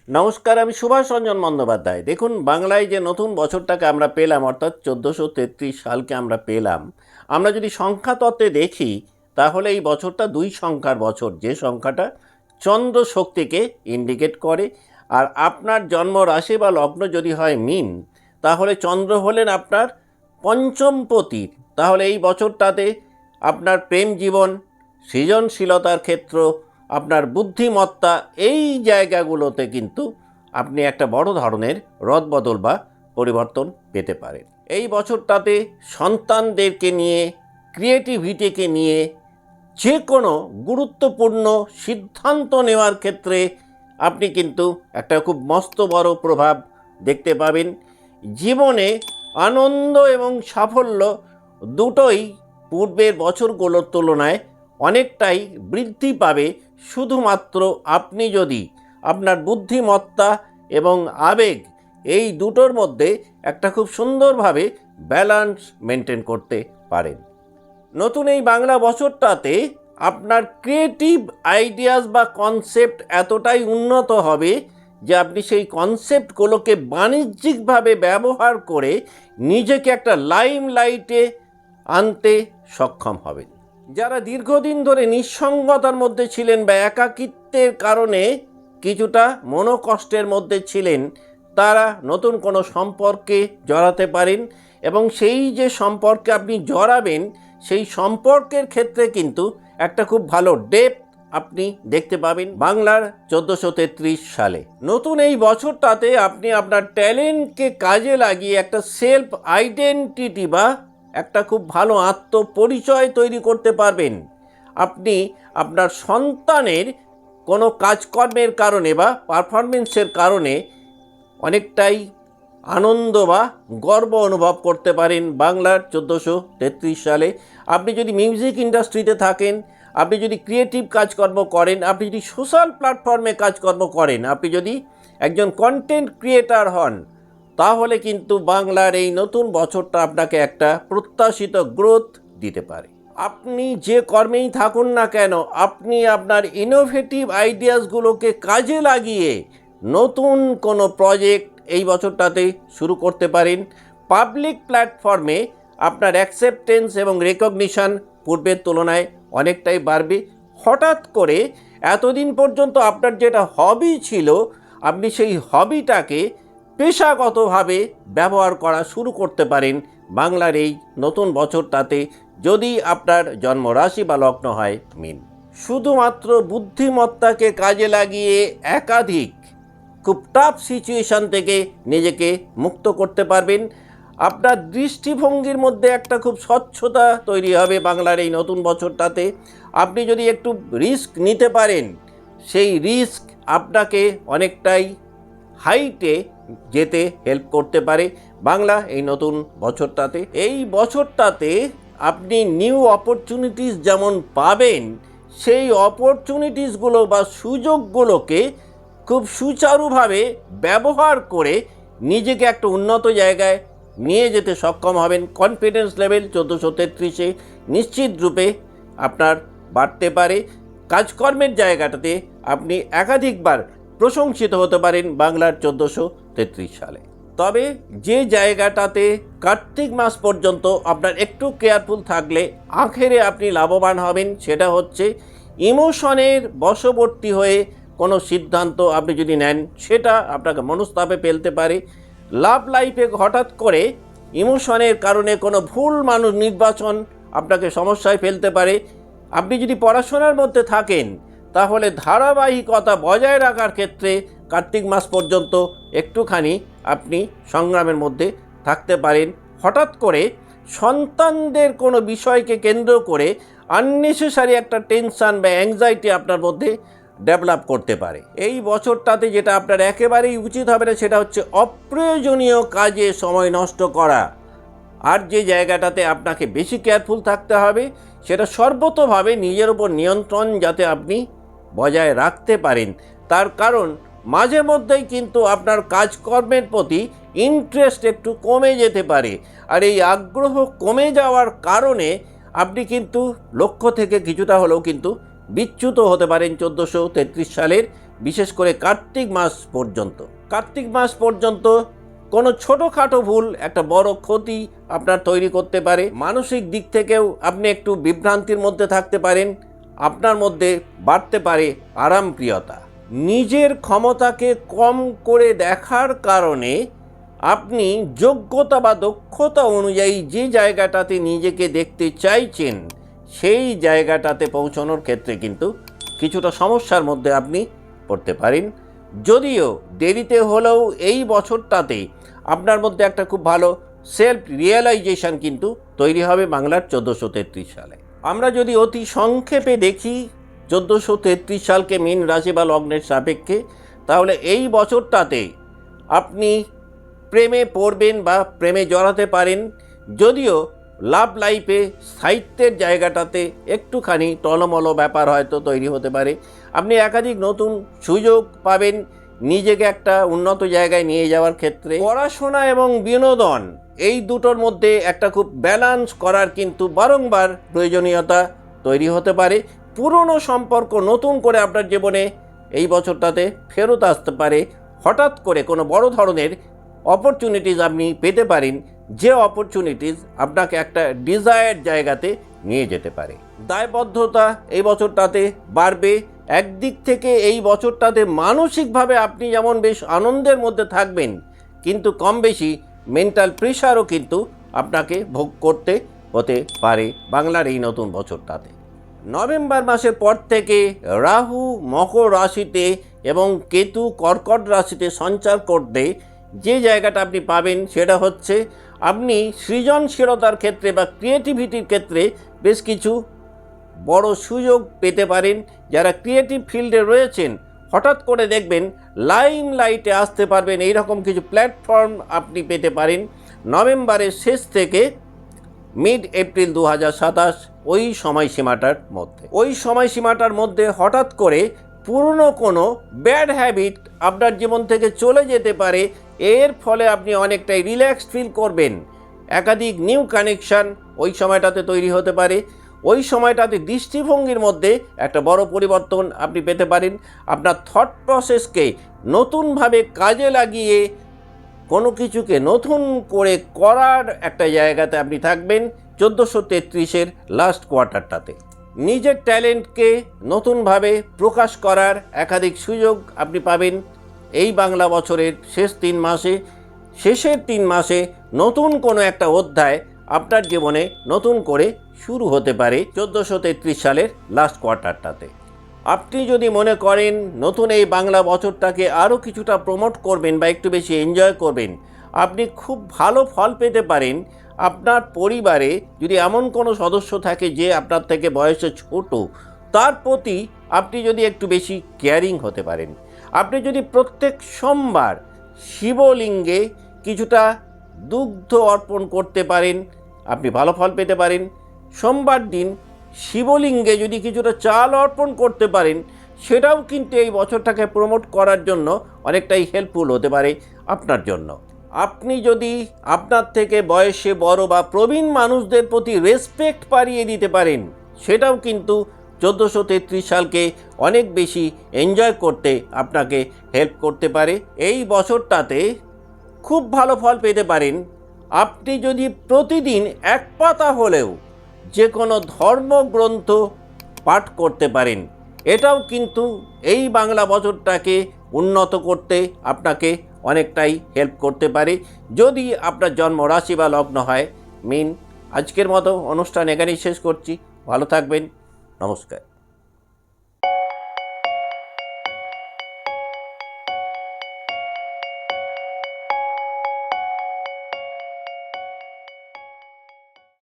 নমস্কার, আমি সুভাষ রঞ্জন বন্দ্যোপাধ্যায়। দেখুন, বাংলায় যে নতুন বছরটাকে আমরা পেলাম, অর্থাৎ 1433 সালকে আমরা পেলাম, আমরা যদি সংখ্যাতত্ত্বে দেখি তাহলে এই বছরটা দুই সংখ্যার বছর, যে সংখ্যাটা চন্দ্র শক্তিকে ইন্ডিকেট করে। আর আপনার জন্ম রাশি বা লগ্ন যদি হয় মীন, তাহলে চন্দ্র হলেন আপনার পঞ্চমপতির। তাহলে এই বছরটাতে আপনার প্রেম জীবন, সৃজনশীলতার ক্ষেত্র, আপনার বুদ্ধিমত্তা, এই জায়গাগুলোতে কিন্তু আপনি একটা বড় ধরনের রদবদল বা পরিবর্তন পেতে পারেন। এই বছরটাতে সন্তানদেরকে নিয়ে, ক্রিয়েটিভিটিকে নিয়ে যে কোনো গুরুত্বপূর্ণ সিদ্ধান্ত নেওয়ার ক্ষেত্রে আপনি কিন্তু একটা খুব মস্ত বড় প্রভাব দেখতে পাবেন। জীবনে আনন্দ এবং সাফল্য দুটোই পূর্বের বছরগুলোর তুলনায় অনেকটাই বৃদ্ধি পাবে, শুধুমাত্র আপনি যদি আপনার বুদ্ধিমত্তা এবং আবেগ এই দুটোর মধ্যে একটা খুব সুন্দরভাবে ব্যালেন্স মেনটেন করতে পারেন। নতুন এই বাংলা বছরটাতে আপনার ক্রিয়েটিভ আইডিয়াস বা কনসেপ্ট এতটাই উন্নত হবে যে আপনি সেই কনসেপ্টগুলোকে বাণিজ্যিকভাবে ব্যবহার করে নিজেকে একটা লাইমলাইটে আনতে সক্ষম হবেন। যারা দীর্ঘদিন ধরে নিঃসঙ্গতার মধ্যে ছিলেন বা একাকিত্বের কারণে কিছুটা মনোকষ্টের মধ্যে ছিলেন, তারা নতুন কোনো সম্পর্কে জড়াতে পারেন এবং সেই যে সম্পর্কে আপনি জড়াবেন সেই সম্পর্কের ক্ষেত্রে কিন্তু একটা খুব ভালো ডেপথ আপনি দেখতে পাবেন বাংলার 1433 সালে। নতুন এই বছরটাতে আপনি আপনার ট্যালেন্টকে কাজে লাগিয়ে একটা সেলফ আইডেন্টিটি বা একটা খুব ভালো আত্মপরিচয় তৈরি করতে পারবেন। আপনি আপনার সন্তানের কোনো কাজকর্মের কারণে বা পারফরমেন্সের কারণে অনেকটাই আনন্দ বা গর্ব অনুভব করতে পারেন বাংলার 1433 সালে। আপনি যদি মিউজিক ইন্ডাস্ট্রিতে থাকেন, আপনি যদি ক্রিয়েটিভ কাজকর্ম করেন, আপনি যদি সোশ্যাল প্ল্যাটফর্মে কাজকর্ম করেন, আপনি যদি একজন কন্টেন্ট ক্রিয়েটার হন, তাহলে কিন্তু বাংলার এই নতুন বছরটা আপনাকে একটা প্রত্যাশিত গ্রোথ দিতে পারে। আপনি যে কর্মেই থাকুন না কেন, আপনি আপনার ইনোভেটিভ আইডিয়াসগুলোকে কাজে লাগিয়ে নতুন কোনো প্রজেক্ট এই বছরটাতে শুরু করতে পারেন। পাবলিক প্ল্যাটফর্মে আপনার অ্যাকসেপ্টেন্স এবং রেকগনিশন পূর্বের তুলনায় অনেকটাই বাড়বে। হঠাৎ করে এতদিন পর্যন্ত আপনার যেটা হবি ছিল, আপনি সেই হবিটাকে পেশাগতভাবে ব্যবহার করা শুরু করতে পারেন বাংলার এই নতুন বছরটাতে, যদি আপনার জন্মরাশি বা লগ্ন হয় মীন। শুধুমাত্র বুদ্ধিমত্তাকে কাজে লাগিয়ে একাধিক খুব টাফ সিচুয়েশান থেকে নিজেকে মুক্ত করতে পারবেন। আপনার দৃষ্টিভঙ্গির মধ্যে একটা খুব স্বচ্ছতা তৈরি হবে বাংলার এই নতুন বছরটাতে। আপনি যদি একটু রিস্ক নিতে পারেন, সেই রিস্ক আপনাকে অনেকটাই হাইটে যেতে হেল্প করতে পারে বাংলা এই নতুন বছরটাতে। এই বছরটাতে আপনি নিউ অপরচুনিটিস যেমন পাবেন, সেই অপরচুনিটিসগুলো বা সুযোগগুলোকে খুব সুচারুভাবে ব্যবহার করে নিজেকে একটা উন্নত জায়গায় নিয়ে যেতে সক্ষম হবেন। কনফিডেন্স লেভেল 1433-এ নিশ্চিত রূপে আপনার বাড়তে পারে। কাজকর্মের জায়গাটাতে আপনি একাধিকবার প্রশংসিত হতে পারেন বাংলার 1433 সালে। তবে যে জায়গাটাতে কার্তিক মাস পর্যন্ত আপনার একটু কেয়ারফুল থাকলে আখেরে আপনি লাভবান হবেন, সেটা হচ্ছে ইমোশনের বশবর্তী হয়ে কোনো সিদ্ধান্ত আপনি যদি নেন, সেটা আপনাকে মনস্তাপে ফেলতে পারে। লাভ লাইফে হঠাৎ করে ইমোশনের কারণে কোনো ভুল মানুষ নির্বাচন আপনাকে সমস্যায় ফেলতে পারে। আপনি যদি পড়াশোনার মধ্যে থাকেন, তাহলে ধারাবাহিকতা বজায় রাখার ক্ষেত্রে কার্তিক মাস পর্যন্ত একটুখানি আপনি সংগ্রামের মধ্যে থাকতে পারেন। হঠাৎ করে সন্তানদের কোনো বিষয়কে কেন্দ্র করে আননেসেসারি একটা টেনশন বা অ্যাংজাইটি আপনার মধ্যে ডেভেলপ করতে পারে। এই বছরটাতে যেটা আপনার একেবারেই উচিত হবে না, সেটা হচ্ছে অপ্রয়োজনীয় কাজে সময় নষ্ট করা। আর যে জায়গাটাতে আপনাকে বেশি কেয়ারফুল থাকতে হবে, সেটা সর্বতোভাবে নিজের উপর নিয়ন্ত্রণ যাতে আপনি বজায় রাখতে পারেন। তার কারণ মাঝে মধ্যেই কিন্তু আপনার কাজকর্মের প্রতি ইন্টারেস্ট একটু কমে যেতে পারে, আর এই আগ্রহ কমে যাওয়ার কারণে আপনি কিন্তু লক্ষ্য থেকে কিছুটা হলেও কিন্তু বিচ্যুত হতে পারেন 1433 সালের বিশেষ করে কার্তিক মাস পর্যন্ত। কার্তিক মাস পর্যন্ত কোনো ছোটোখাটো ভুল একটা বড় ক্ষতি আপনার তৈরি করতে পারে। মানসিক দিক থেকেও আপনি একটু বিভ্রান্তির মধ্যে থাকতে পারেন। আপনার মধ্যে বাড়তে পারে আরামপ্রিয়তা। নিজের ক্ষমতাকে কম করে দেখার কারণে আপনি যোগ্যতা বা দক্ষতা অনুযায়ী যে জায়গাটাতে নিজেকে দেখতে চাইছেন সেই জায়গাটাতে পৌঁছানোর ক্ষেত্রে কিন্তু কিছুটা সমস্যার মধ্যে আপনি পড়তে পারেন। যদিও দেরিতে হলেও এই বছরটাতে আপনার মধ্যে একটা খুব ভালো সেলফ রিয়েলাইজেশন কিন্তু তৈরি হবে বাংলার 1433 সালে। আমরা যদি অতি সংক্ষেপে দেখি 1433 সালকে মীন রাশি বা লগ্নের সাপেক্ষে, তাহলে এই বছরটাতে আপনি প্রেমে পড়বেন বা প্রেমে জড়াতে পারেন। যদিও লাভ লাইফে সাহিত্যের জায়গাটাতে একটুখানি টলমলো ব্যাপার হয়তো তৈরি হতে পারে। আপনি একাধিক নতুন সুযোগ পাবেন নিজেকে একটা উন্নত জায়গায় নিয়ে যাওয়ার ক্ষেত্রে। পড়াশোনা এবং বিনোদন এই দুটোর মধ্যে একটা খুব ব্যালেন্স করার কিন্তু বারংবার প্রয়োজনীয়তা তৈরি হতে পারে। পুরনো সম্পর্ক নতুন করে আপনার জীবনে এই বছরটাতে ফেরত আসতে পারে। হঠাৎ করে কোনো বড় ধরনের অপরচুনিটিস আপনি পেতে পারেন, যে অপরচুনিটিস আপনাকে একটা ডিজায়ার্ড জায়গাতে নিয়ে যেতে পারে। দায়বদ্ধতা এই বছরটাতে বাড়বে। একদিক থেকে এই বছরটাতে মানসিকভাবে আপনি যেমন বেশ আনন্দের মধ্যে থাকবেন, কিন্তু কম বেশি মেন্টাল প্রেশারও কিন্তু আপনাকে ভোগ করতে হতে পারে বাংলার এই নতুন বছরটাতে। নভেম্বর মাসের পর থেকে রাহু মকর রাশিতে এবং কেতু কর্কট রাশিতে সঞ্চার করতে যে জায়গাটা আপনি পাবেন সেটা হচ্ছে আপনি সৃজনশীলতার ক্ষেত্রে বা ক্রিয়েটিভিটির ক্ষেত্রে বেশ কিছু বড় সুযোগ পেতে পারেন। যারা ক্রিয়েটিভ ফিল্ডে রয়েছেন হঠাৎ করে দেখবেন লাইমলাইটে আসতে পারবেন, এই রকম কিছু প্ল্যাটফর্ম আপনি পেতে পারেন নভেম্বরের শেষ থেকে মিড এপ্রিল 2027 ওই সময়সীমাটার মধ্যে। ওই সময়সীমাটার মধ্যে হঠাৎ করে পুরনো কোনো ব্যাড হ্যাবিট আপনার জীবন থেকে চলে যেতে পারে। এর ফলে আপনি অনেকটাই রিল্যাক্সড ফিল করবেন। একাধিক নিউ কানেকশান ওই সময়টাতে তৈরি হতে পারে। ওই সময়টাতে দৃষ্টিভঙ্গির মধ্যে একটা বড় পরিবর্তন আপনি পেতে পারেন। আপনার থট প্রসেসকে নতুনভাবে কাজে লাগিয়ে কোনো কিছুকে নতুন করে করার একটা জায়গাতে আপনি থাকবেন 1433-এর লাস্ট কোয়ার্টারটাতে। নিজের ট্যালেন্টকে নতুনভাবে প্রকাশ করার একাধিক সুযোগ আপনি পাবেন এই বাংলা বছরের শেষ 3 মাসে। শেষের 3 মাসে নতুন কোনো একটা অধ্যায় আপনার জীবনে নতুন করে শুরু হতে পারে 1433 সালের লাস্ট কোয়ার্টারটাতে। আপনি যদি মনে করেন নতুন এই বাংলা বছরটাকে আরও কিছুটা প্রমোট করবেন বা একটু বেশি এনজয় করবেন, আপনি খুব ভালো ফল পেতে পারেন। আপনার পরিবারে যদি এমন কোনো সদস্য থাকে যে আপনার থেকে বয়সে ছোট, তার প্রতি আপনি যদি একটু বেশি কেয়ারিং হতে পারেন। আপনি যদি প্রত্যেক সোমবার শিবলিঙ্গে কিছুটা দুগ্ধ অর্পণ করতে পারেন, আপনি ভালো ফল পেতে পারেন। সোমবার দিন শিবলিঙ্গে যদি কিছুটা চাল অর্পণ করতে পারেন, সেটাও কিন্তু এই বছরটাকে প্রমোট করার জন্য অনেকটাই হেল্পফুল হতে পারে আপনার জন্য। আপনি যদি আপনার থেকে বয়সে বড় বা প্রবীণ মানুষদের প্রতি রেসপেক্ট পাইয়ে দিতে পারেন, সেটাও কিন্তু 1433 সালকে অনেক বেশি এনজয় করতে আপনাকে হেল্প করতে পারে। এই বছরটাতে খুব ভালো ফল পেতে পারেন আপনি যদি প্রতিদিন এক পাতা হলেও যে কোনো ধর্মগ্রন্থ পাঠ করতে পারেন। এটাও কিন্তু এই বাংলা বছরটাকে উন্নত করতে আপনাকে অনেকটাই হেল্প করতে পারে, যদি আপনার জন্ম রাশি বা লগ্ন হয় মীন। আজকের মতো অনুষ্ঠান এখানেই শেষ করছি। ভালো থাকবেন। নমস্কার।